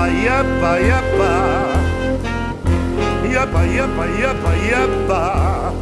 Yapa, yapa, yapa. Yapa, yapa, yapa, yapa.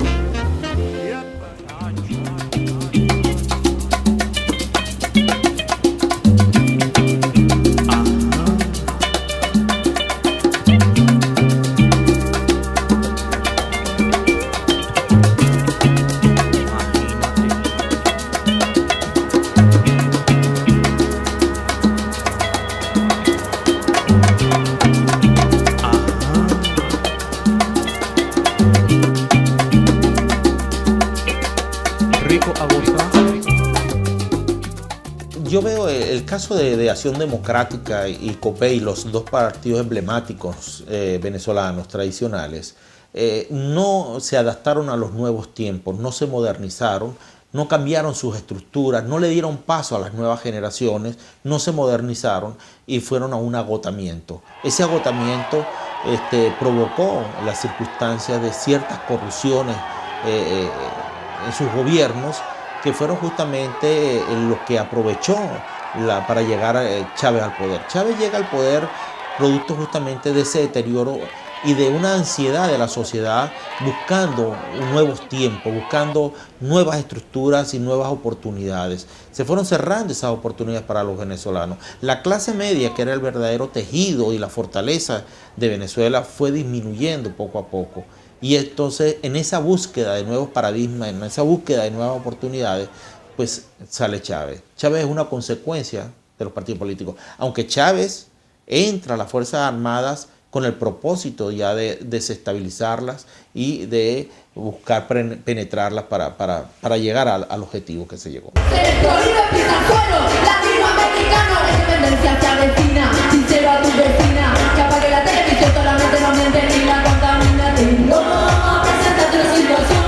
Yo veo el caso de Acción Democrática y COPEI, los dos partidos emblemáticos venezolanos tradicionales, no se adaptaron a los nuevos tiempos, no se modernizaron, no cambiaron sus estructuras, no le dieron paso a las nuevas generaciones, no se modernizaron y fueron a un agotamiento. Ese agotamiento provocó las circunstancias de ciertas corrupciones en sus gobiernos, que fueron justamente lo que aprovechó para llegar Chávez al poder. Chávez llega al poder producto justamente de ese deterioro y de una ansiedad de la sociedad, buscando nuevos tiempos, buscando nuevas estructuras y nuevas oportunidades. Se fueron cerrando esas oportunidades para los venezolanos. La clase media, que era el verdadero tejido y la fortaleza de Venezuela, fue disminuyendo poco a poco. Y entonces en esa búsqueda de nuevos paradigmas, en esa búsqueda de nuevas oportunidades, pues sale Chávez. Chávez es una consecuencia de los partidos políticos. Aunque Chávez entra a las Fuerzas Armadas con el propósito ya de desestabilizarlas y de buscar penetrarlas para llegar al objetivo que se llegó. Latinoamericano, la independencia se avecina, sincero a tu vecina, que apague la televisión, solamente no miente ni la contamina. No, presenta tu situación,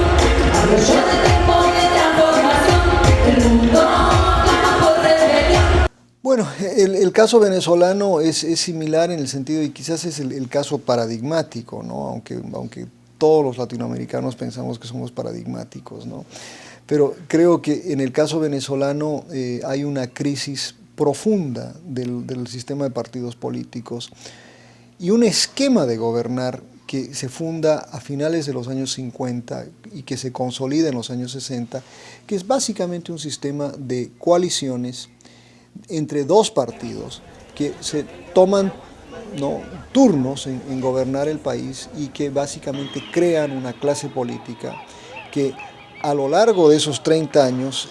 hablo yo de tiempo de transformación, el mundo clama por rebelión. Bueno, el caso venezolano es similar en el sentido, y quizás es el caso paradigmático, ¿no? Aunque todos los latinoamericanos pensamos que somos paradigmáticos, ¿no? Pero creo que en el caso venezolano hay una crisis profunda del sistema de partidos políticos y un esquema de gobernar que se funda a finales de los años 50 y que se consolida en los años 60, que es básicamente un sistema de coaliciones entre dos partidos que se toman, ¿no?, turnos en gobernar el país y que básicamente crean una clase política que a lo largo de esos 30 años,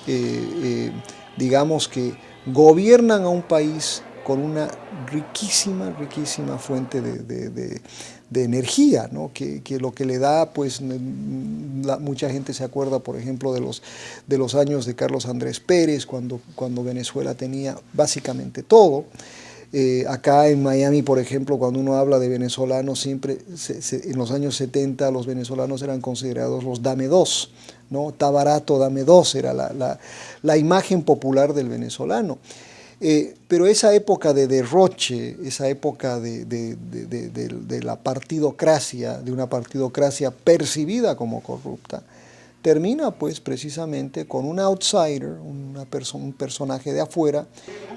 digamos que gobiernan a un país con una riquísima fuente de energía, ¿no? que lo que le da, pues mucha gente se acuerda, por ejemplo, de los años de Carlos Andrés Pérez, cuando Venezuela tenía básicamente todo. Acá en Miami, por ejemplo, cuando uno habla de venezolanos, siempre en los años 70 los venezolanos eran considerados los dame dos, ¿no? Está barato, dame dos, era la imagen popular del venezolano. Pero esa época de derroche, esa época de la partidocracia, de una partidocracia percibida como corrupta, termina pues precisamente con un outsider, un personaje de afuera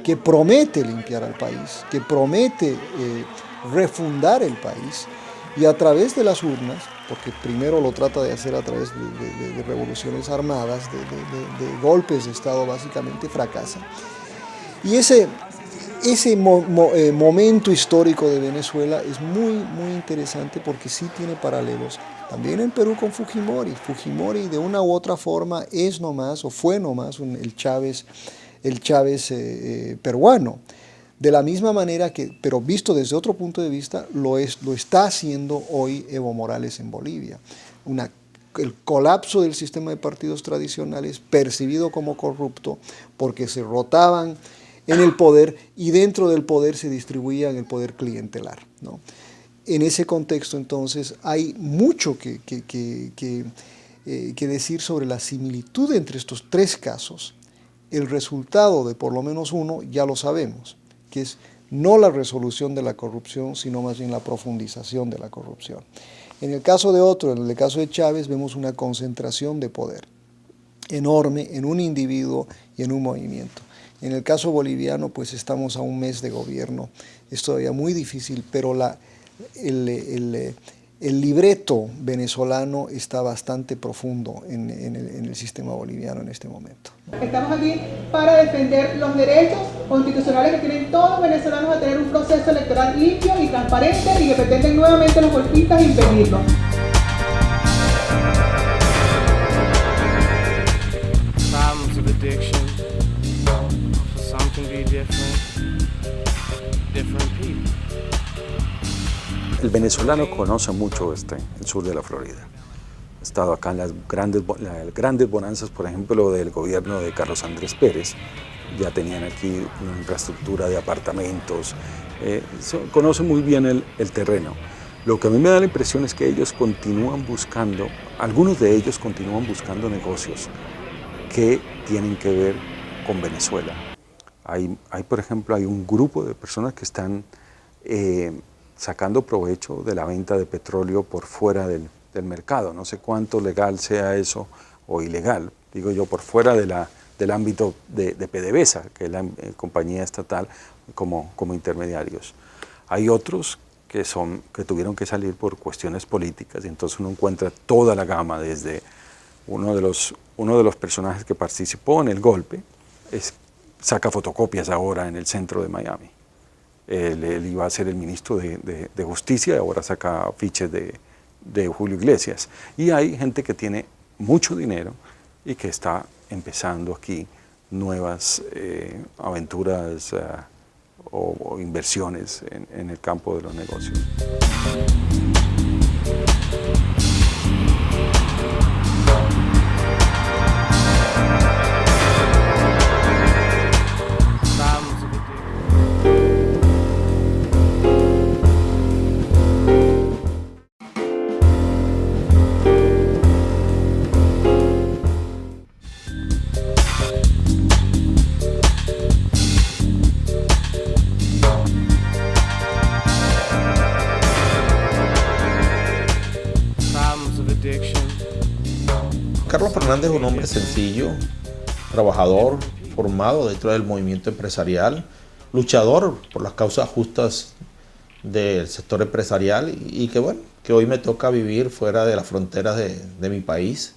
que promete limpiar al país, que promete refundar el país, y a través de las urnas, porque primero lo trata de hacer a través de revoluciones armadas, de golpes de Estado, básicamente fracasa. Y ese momento histórico de Venezuela es muy interesante porque sí tiene paralelos también en Perú con Fujimori. Fujimori de una u otra forma es nomás o fue nomás el Chávez peruano. De la misma manera que, pero visto desde otro punto de vista, lo está haciendo hoy Evo Morales en Bolivia. El colapso del sistema de partidos tradicionales percibido como corrupto porque se rotaban en el poder y dentro del poder se distribuía el poder clientelar, ¿no? En ese contexto, entonces, hay mucho que decir sobre la similitud entre estos tres casos. El resultado de por lo menos uno ya lo sabemos, que es no la resolución de la corrupción, sino más bien la profundización de la corrupción. En el caso de otro, en el caso de Chávez, vemos una concentración de poder enorme en un individuo y en un movimiento. En el caso boliviano, pues estamos a un mes de gobierno, es todavía muy difícil, pero el libreto venezolano está bastante profundo en el sistema boliviano en este momento. Estamos aquí para defender los derechos constitucionales que tienen todos los venezolanos a tener un proceso electoral limpio y transparente y que pretenden nuevamente los golpistas impedirlo. Problems of addiction, for some can be different people. El venezolano conoce mucho el sur de la Florida. He estado acá en las grandes bonanzas, por ejemplo, del gobierno de Carlos Andrés Pérez. Ya tenían aquí una infraestructura de apartamentos. Conoce muy bien el terreno. Lo que a mí me da la impresión es que ellos continúan buscando, algunos de ellos continúan buscando negocios que tienen que ver con Venezuela. Por ejemplo, hay un grupo de personas que están sacando provecho de la venta de petróleo por fuera del mercado. No sé cuánto legal sea eso o ilegal, digo yo, por fuera del ámbito de PDVSA, que es la compañía estatal, como intermediarios. Hay otros que tuvieron que salir por cuestiones políticas, y entonces uno encuentra toda la gama, desde uno de los personajes que participó en el golpe, saca fotocopias ahora en el centro de Miami. Él iba a ser el ministro de Justicia y ahora saca fiches de Julio Iglesias. Y hay gente que tiene mucho dinero y que está empezando aquí nuevas aventuras o inversiones en el campo de los negocios. Carlos Fernández es un hombre sencillo, trabajador, formado dentro del movimiento empresarial, luchador por las causas justas del sector empresarial y que hoy me toca vivir fuera de las fronteras de mi país,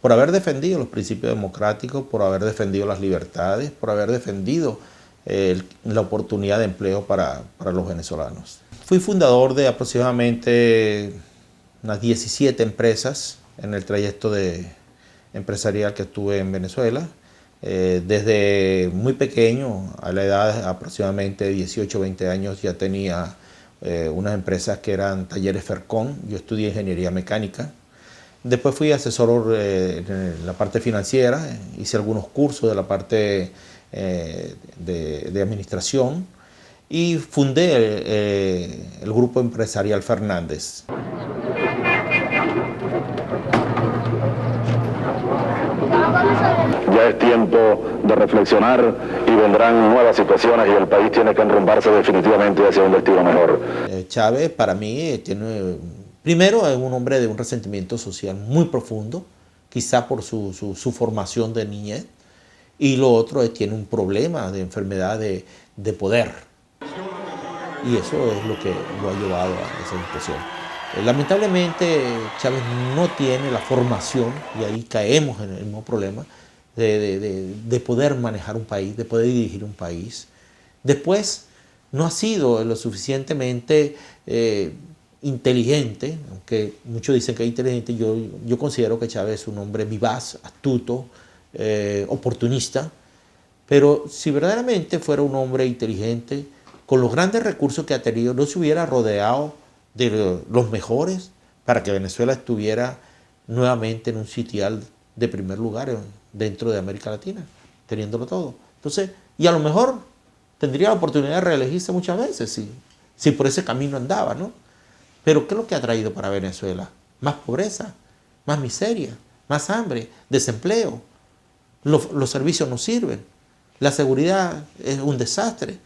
por haber defendido los principios democráticos, por haber defendido las libertades, por haber defendido la oportunidad de empleo para los venezolanos. Fui fundador de aproximadamente unas 17 empresas en el trayecto empresarial que estuve en Venezuela. Desde muy pequeño, a la edad de aproximadamente 18 o 20 años, ya tenía unas empresas que eran talleres Fercon. Yo estudié ingeniería mecánica. Después fui asesor en la parte financiera, hice algunos cursos de la parte de administración y fundé el grupo empresarial Fernández. Ya es tiempo de reflexionar y vendrán nuevas situaciones y el país tiene que enrumbarse definitivamente hacia un destino mejor. Chávez para mí primero es un hombre de un resentimiento social muy profundo, quizá por su formación de niñez, y lo otro es tiene un problema de enfermedad de poder, y eso es lo que lo ha llevado a esa discusión. Lamentablemente Chávez no tiene la formación, y ahí caemos en el mismo problema, de poder manejar un país, de poder dirigir un país. Después no ha sido lo suficientemente inteligente, aunque muchos dicen que es inteligente, yo considero que Chávez es un hombre vivaz, astuto, oportunista, pero si verdaderamente fuera un hombre inteligente, con los grandes recursos que ha tenido, no se hubiera rodeado de los mejores para que Venezuela estuviera nuevamente en un sitial de primer lugar dentro de América Latina, teniéndolo todo. Entonces, y a lo mejor tendría la oportunidad de reelegirse muchas veces si por ese camino andaba, ¿no? Pero ¿qué es lo que ha traído para Venezuela? Más pobreza, más miseria, más hambre, desempleo. Los servicios no sirven, la seguridad es un desastre.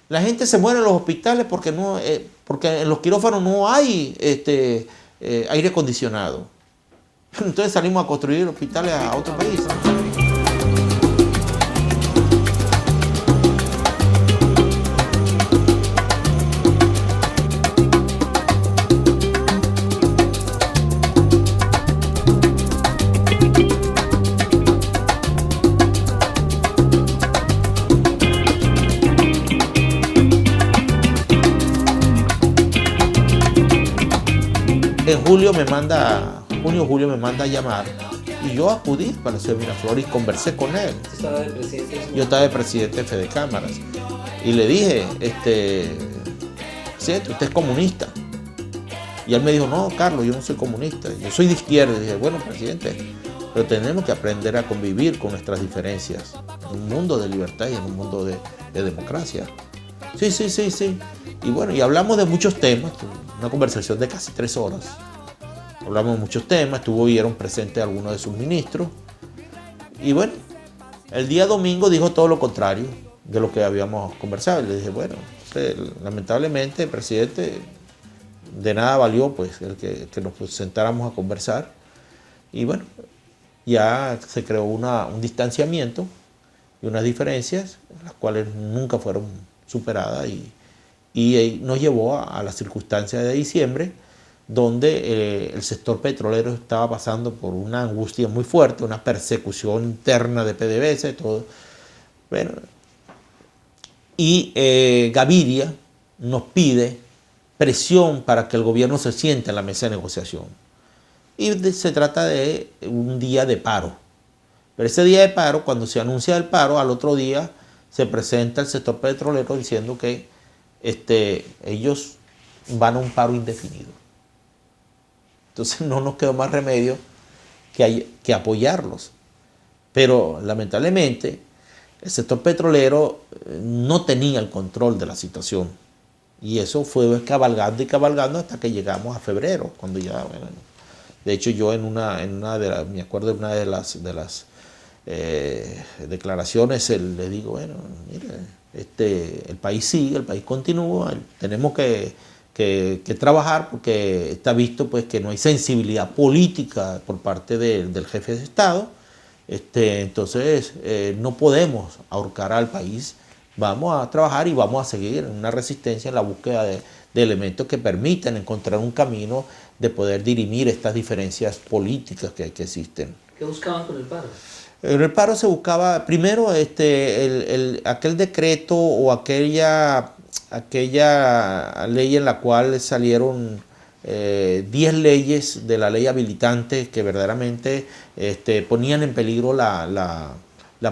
La gente se muere en los hospitales porque en los quirófanos no hay aire acondicionado. Entonces salimos a construir hospitales a otro país. Julio me manda a llamar y yo acudí para hacer Miraflores y conversé con él. Yo estaba de presidente de Fede Cámaras y le dije, presidente, usted es comunista. Y él me dijo, no, Carlos, yo no soy comunista, yo soy de izquierda. Y dije, bueno, presidente, pero tenemos que aprender a convivir con nuestras diferencias en un mundo de libertad y en un mundo de democracia. Sí. Y bueno, y hablamos de muchos temas, una conversación de casi 3 horas. Hablamos de muchos temas, estuvieron presentes algunos de sus ministros. Y bueno, el día domingo dijo todo lo contrario de lo que habíamos conversado. Y le dije, bueno, lamentablemente, presidente, de nada valió pues el que nos sentáramos a conversar. Y bueno, ya se creó un distanciamiento y unas diferencias, las cuales nunca fueron superadas y nos llevó a la circunstancia de diciembre, donde el sector petrolero estaba pasando por una angustia muy fuerte, una persecución interna de PDVSA y todo. Bueno, y Gaviria nos pide presión para que el gobierno se siente en la mesa de negociación. Y se trata de un día de paro. Pero ese día de paro, cuando se anuncia el paro, al otro día se presenta el sector petrolero diciendo que ellos van a un paro indefinido. Entonces no nos quedó más remedio que apoyarlos. Pero lamentablemente el sector petrolero no tenía el control de la situación. Y eso fue cabalgando y cabalgando hasta que llegamos a febrero, cuando ya, bueno, de hecho yo me acuerdo de una de las declaraciones, le digo, bueno, mire, el país sigue, el país continúa, tenemos que trabajar porque está visto pues que no hay sensibilidad política por parte del jefe de Estado, entonces no podemos ahorcar al país. Vamos a trabajar y vamos a seguir en una resistencia en la búsqueda de elementos que permitan encontrar un camino de poder dirimir estas diferencias políticas que existen. ¿Qué buscaban con el paro? En el paro se buscaba primero aquel decreto o aquella ley en la cual salieron 10 leyes de la ley habilitante que verdaderamente ponían en peligro la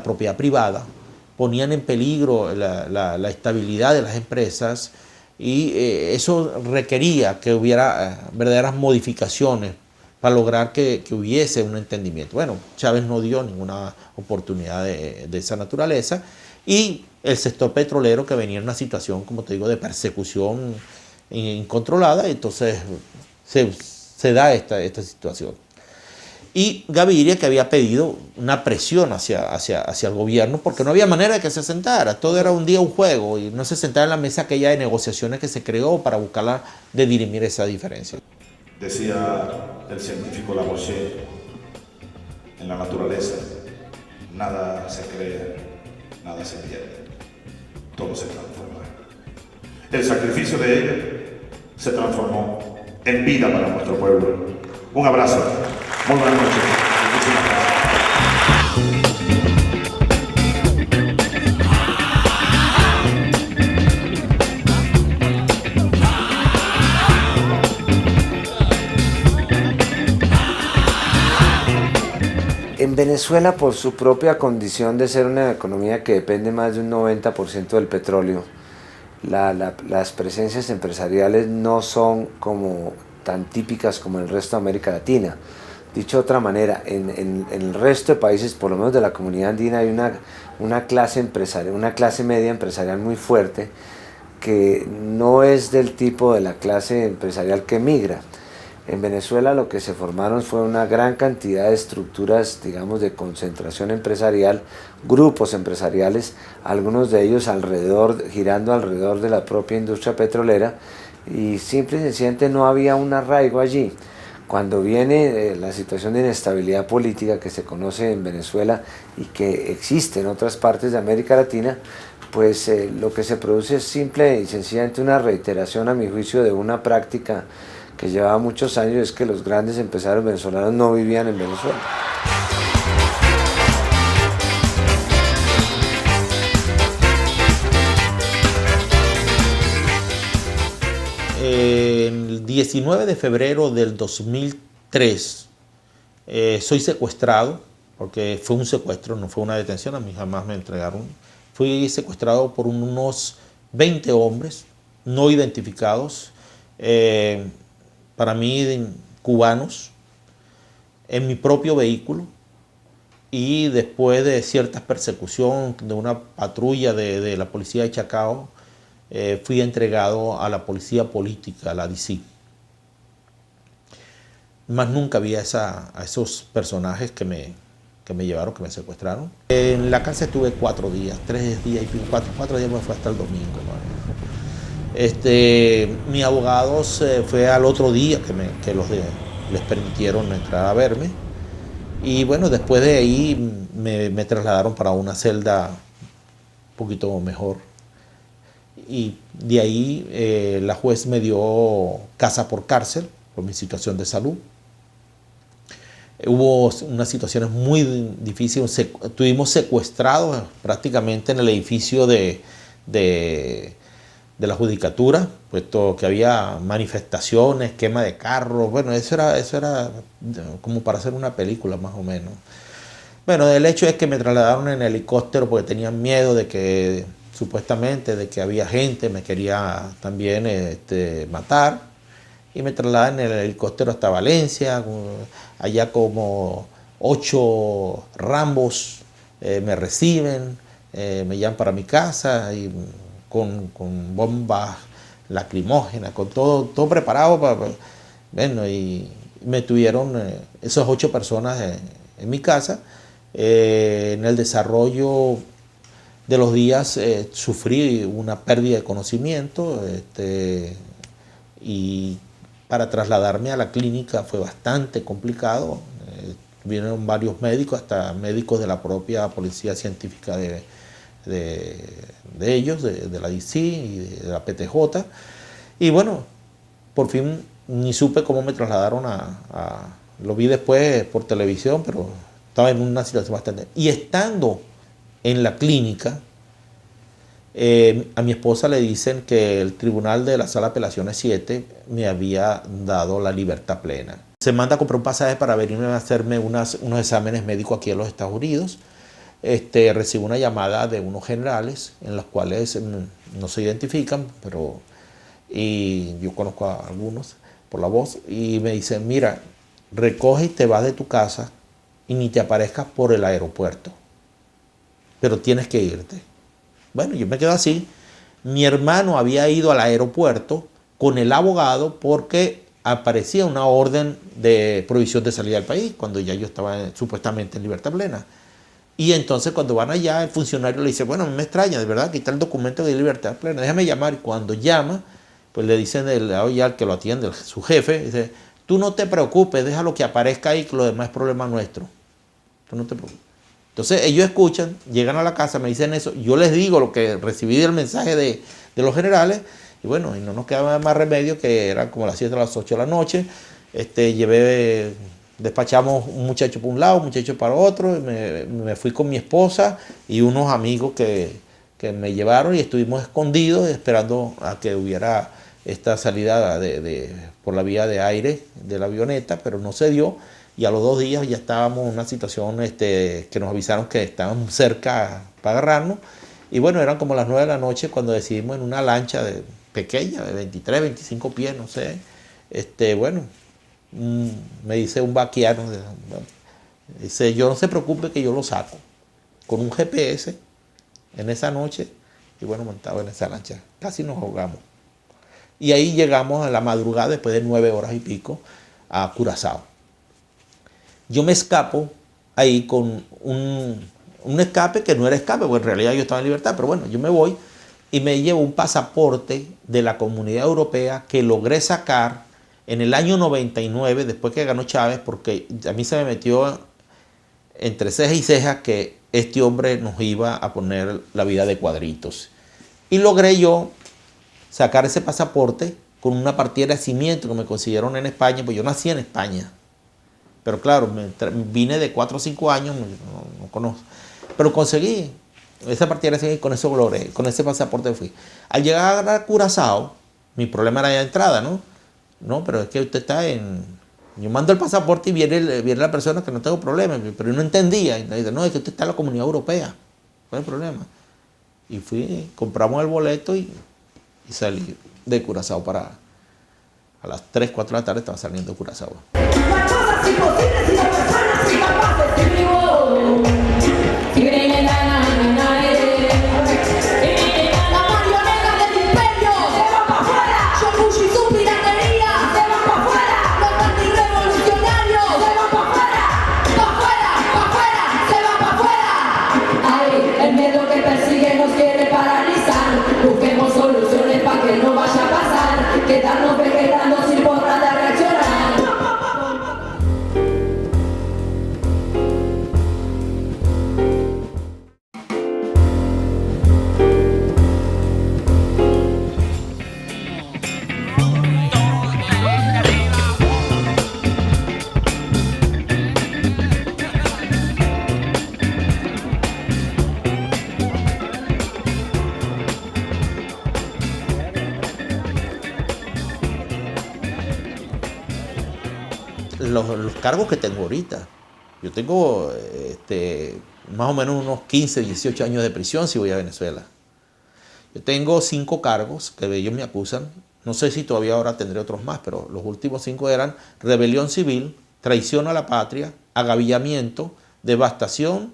propiedad privada, ponían en peligro la estabilidad de las empresas y eso requería que hubiera verdaderas modificaciones para lograr que hubiese un entendimiento. Bueno, Chávez no dio ninguna oportunidad de esa naturaleza y el sector petrolero que venía en una situación, como te digo, de persecución incontrolada, entonces se da esta situación. Y Gaviria, que había pedido una presión hacia el gobierno, porque no había manera de que se sentara. Todo era un día un juego y no se sentara en la mesa aquella de negociaciones que se creó para buscar de dirimir esa diferencia. Decía el científico Lavoisier, en la naturaleza nada se crea, nada se pierde, todo se transforma. El sacrificio de él se transformó en vida para nuestro pueblo. Un abrazo. Muy buenas noches. Muchísimas gracias. En Venezuela, por su propia condición de ser una economía que depende más de un 90% del petróleo, las presencias empresariales no son como tan típicas como en el resto de América Latina. Dicho de otra manera, en el resto de países, por lo menos de la comunidad andina, hay una clase empresarial, una clase media empresarial muy fuerte que no es del tipo de la clase empresarial que migra. En Venezuela lo que se formaron fue una gran cantidad de estructuras, digamos, de concentración empresarial, grupos empresariales, algunos de ellos girando alrededor de la propia industria petrolera, y simple y sencillamente no había un arraigo allí. Cuando viene la situación de inestabilidad política que se conoce en Venezuela y que existe en otras partes de América Latina, pues lo que se produce es simple y sencillamente una reiteración, a mi juicio, de una práctica que llevaba muchos años, es que los grandes empresarios venezolanos no vivían en Venezuela. 19 de febrero del 2003 soy secuestrado, porque fue un secuestro, no fue una detención, a mí jamás me entregaron. Fui secuestrado por unos 20 hombres no identificados, para mí cubanos, en mi propio vehículo, y después de cierta persecución de una patrulla de la policía de Chacao, fui entregado a la policía política, a la DC. Más nunca vi a esos personajes que me llevaron, que me secuestraron. En la cárcel estuve 4 días, 3 días y pico, 4 días me fue hasta el domingo, ¿no? Mi abogado fue al otro día que les permitieron entrar a verme. Y bueno, después de ahí me trasladaron para una celda un poquito mejor. Y de ahí la juez me dio casa por cárcel por mi situación de salud. Hubo unas situaciones muy difíciles. Estuvimos secuestrados prácticamente en el edificio de la judicatura, puesto que había manifestaciones, quema de carros. Bueno, eso era como para hacer una película más o menos. Bueno, el hecho es que me trasladaron en helicóptero porque tenían miedo de que, supuestamente, de que había gente, me quería también matar. Y me trasladan en el helicóptero hasta Valencia. Allá como 8 Rambos me reciben, me llevan para mi casa y con bombas lacrimógenas, con todo preparado bueno, y me tuvieron esas 8 personas en mi casa. En el desarrollo de los días sufrí una pérdida de conocimiento, y para trasladarme a la clínica fue bastante complicado. Vinieron varios médicos, hasta médicos de la propia policía científica de ellos, de la DC y de la PTJ. Y bueno, por fin ni supe cómo me trasladaron lo vi después por televisión, pero estaba en una situación bastante... Y estando en la clínica, a mi esposa le dicen que el tribunal de la sala de apelaciones 7 me había dado la libertad plena. Se manda a comprar un pasaje para venirme a hacerme unos exámenes médicos aquí en los Estados Unidos. Recibo una llamada de unos generales en los cuales no se identifican, y yo conozco a algunos por la voz, y me dicen: mira, recoge y te vas de tu casa y ni te aparezcas por el aeropuerto, pero tienes que irte. Bueno, yo me quedo así. Mi hermano había ido al aeropuerto con el abogado porque aparecía una orden de prohibición de salida del país cuando ya yo estaba supuestamente en libertad plena. Y entonces cuando van allá, el funcionario le dice: bueno, me extraña, de verdad, aquí está el documento de libertad plena, déjame llamar. Y cuando llama, pues le dicen al que lo atiende, su jefe, dice: tú no te preocupes, déjalo que aparezca ahí, que lo demás es problema nuestro. Tú no te preocupes. Entonces ellos escuchan, llegan a la casa, me dicen eso, yo les digo lo que recibí del mensaje de los generales, y bueno, y no nos quedaba más remedio, que eran como las 7 o las 8 de la noche. Despachamos un muchacho por un lado, un muchacho para otro, y me fui con mi esposa y unos amigos que me llevaron, y estuvimos escondidos esperando a que hubiera esta salida por la vía de aire de la avioneta, pero no se dio. Y a los 2 días ya estábamos en una situación que nos avisaron que estaban cerca para agarrarnos. Y bueno, eran como las 9 de la noche cuando decidimos, en una lancha pequeña, de 23, 25 pies, no sé. Bueno, me dice un vaquiano, dice: yo no se preocupe que yo lo saco. Con un GPS en esa noche, y bueno, montado en esa lancha. Casi nos ahogamos. Y ahí llegamos a la madrugada, después de 9 horas y pico, a Curazao. Yo me escapo ahí con un escape que no era escape, porque en realidad yo estaba en libertad, pero bueno, yo me voy y me llevo un pasaporte de la Comunidad Europea que logré sacar en el año 99, después que ganó Chávez, porque a mí se me metió entre ceja y ceja que este hombre nos iba a poner la vida de cuadritos. Y logré yo sacar ese pasaporte con una partida de nacimiento que me consiguieron en España, pues yo nací en España. Pero claro, vine de 4 o 5 años, no conozco. Pero conseguí esa partida y con eso logré, con ese pasaporte fui. Al llegar a Curazao, mi problema era de entrada, ¿no? No, pero es que usted está yo mando el pasaporte y viene la persona que no tengo problema, pero yo no entendía. Y me dice, no, es que usted está en la Comunidad Europea. ¿Cuál es el problema? Y compramos el boleto y salí de Curazao a las 3, 4 de la tarde estaba saliendo de Curazao. Las cosas imposibles y las personas incapaces que vivo. La marioneta del imperio se va para afuera. Yoguchi y su piratería se van para afuera. Los antirrevolucionarios se van para afuera. Pa' afuera, pa' afuera, se van para afuera. Ay, el miedo que persigue nos quiere paralizar. Busquemos soluciones para que no vaya a pasar. Quedarnos vegetando sin poder de reaccionar. Los cargos que tengo ahorita. Yo tengo más o menos unos 15, 18 años de prisión si voy a Venezuela. Yo tengo 5 cargos que ellos me acusan. No sé si todavía ahora tendré otros más, pero los últimos 5 eran rebelión civil, traición a la patria, agavillamiento, devastación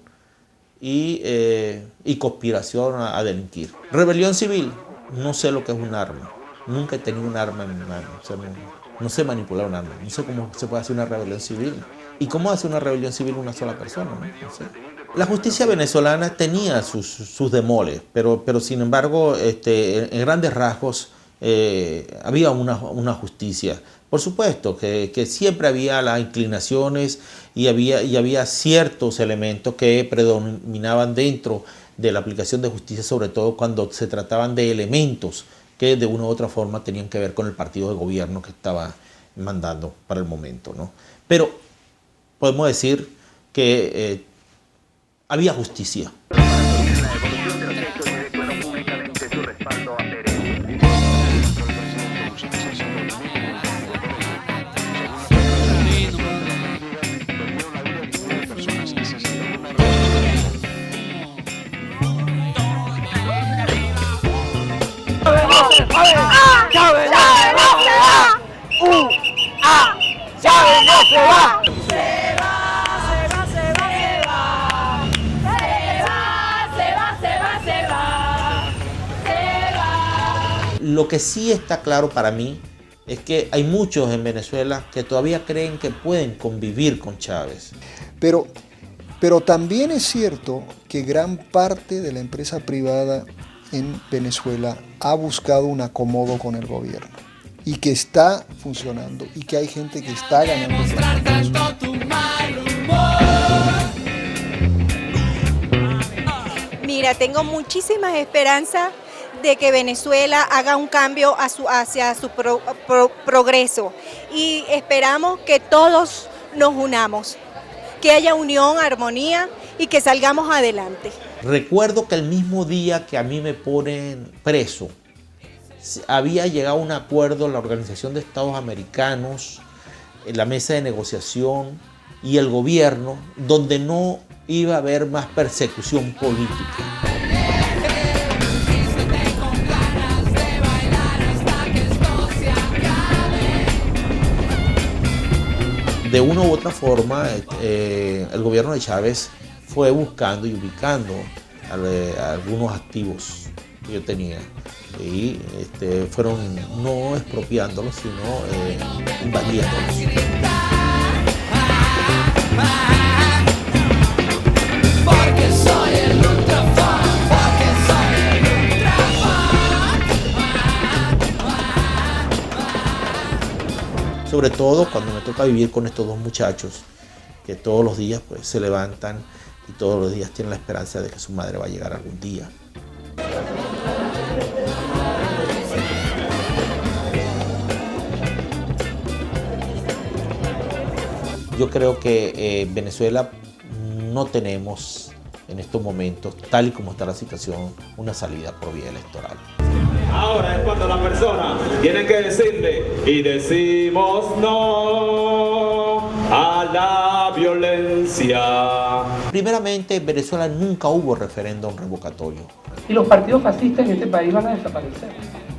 y conspiración a delinquir. Rebelión civil, no sé lo que es un arma. Nunca he tenido un arma en mi mano. O sea, no sé manipular un arma. No sé cómo se puede hacer una rebelión civil. ¿Y cómo hace una rebelión civil una sola persona? No sé. La justicia venezolana tenía sus demoles, pero sin embargo, en grandes rasgos, había una justicia. Por supuesto que siempre había las inclinaciones y había ciertos elementos que predominaban dentro de la aplicación de justicia, sobre todo cuando se trataban de elementos que de una u otra forma tenían que ver con el partido de gobierno que estaba mandando para el momento, ¿no? Pero podemos decir que había justicia. Lo que sí está claro para mí es que hay muchos en Venezuela que todavía creen que pueden convivir con Chávez. Pero también es cierto que gran parte de la empresa privada en Venezuela ha buscado un acomodo con el gobierno y que está funcionando y que hay gente que está ganando. Mira, tengo muchísimas esperanzas de que Venezuela haga un cambio hacia su progreso y esperamos que todos nos unamos, que haya unión, armonía y que salgamos adelante. Recuerdo que el mismo día que a mí me ponen preso, había llegado a un acuerdo en la Organización de Estados Americanos, en la mesa de negociación y el gobierno, donde no iba a haber más persecución política. De una u otra forma, el gobierno de Chávez fue buscando y ubicando algunos activos que yo tenía y fueron no expropiándolos, sino invadiéndolos. Porque soy el ultrafan, porque soy el ultrafan. Sobre todo cuando me toca vivir con estos dos muchachos que todos los días pues, se levantan y todos los días tienen la esperanza de que su madre va a llegar algún día. Yo creo que Venezuela no tenemos en estos momentos, tal y como está la situación, una salida por vía electoral. Ahora es cuando la persona tiene que decirle y decimos no a la violencia. Primeramente, en Venezuela nunca hubo referéndum revocatorio. Y los partidos fascistas en este país van a desaparecer.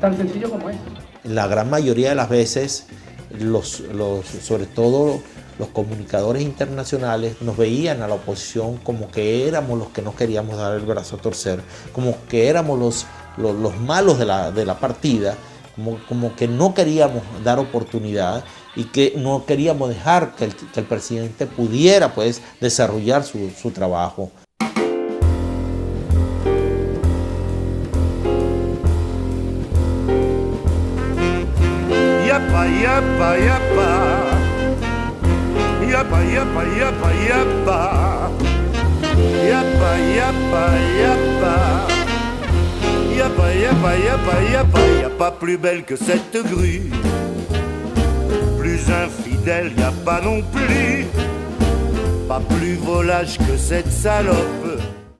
Tan sencillo como eso. La gran mayoría de las veces, sobre todo los comunicadores internacionales, nos veían a la oposición como que éramos los que no queríamos dar el brazo a torcer, como que éramos los malos de la partida, como que no queríamos dar oportunidad y que no queríamos dejar que el presidente pudiera pues desarrollar su trabajo. Yapa, yapa, yapa. Yapa, yapa, yapa, yapa. Yapa, yapa, yapa. Yapa, yapa, yapa, yapa. Y'a pas plus belle que cette grue. Plus infidèle, y'a pas non plus. Pas plus volage que cette salope.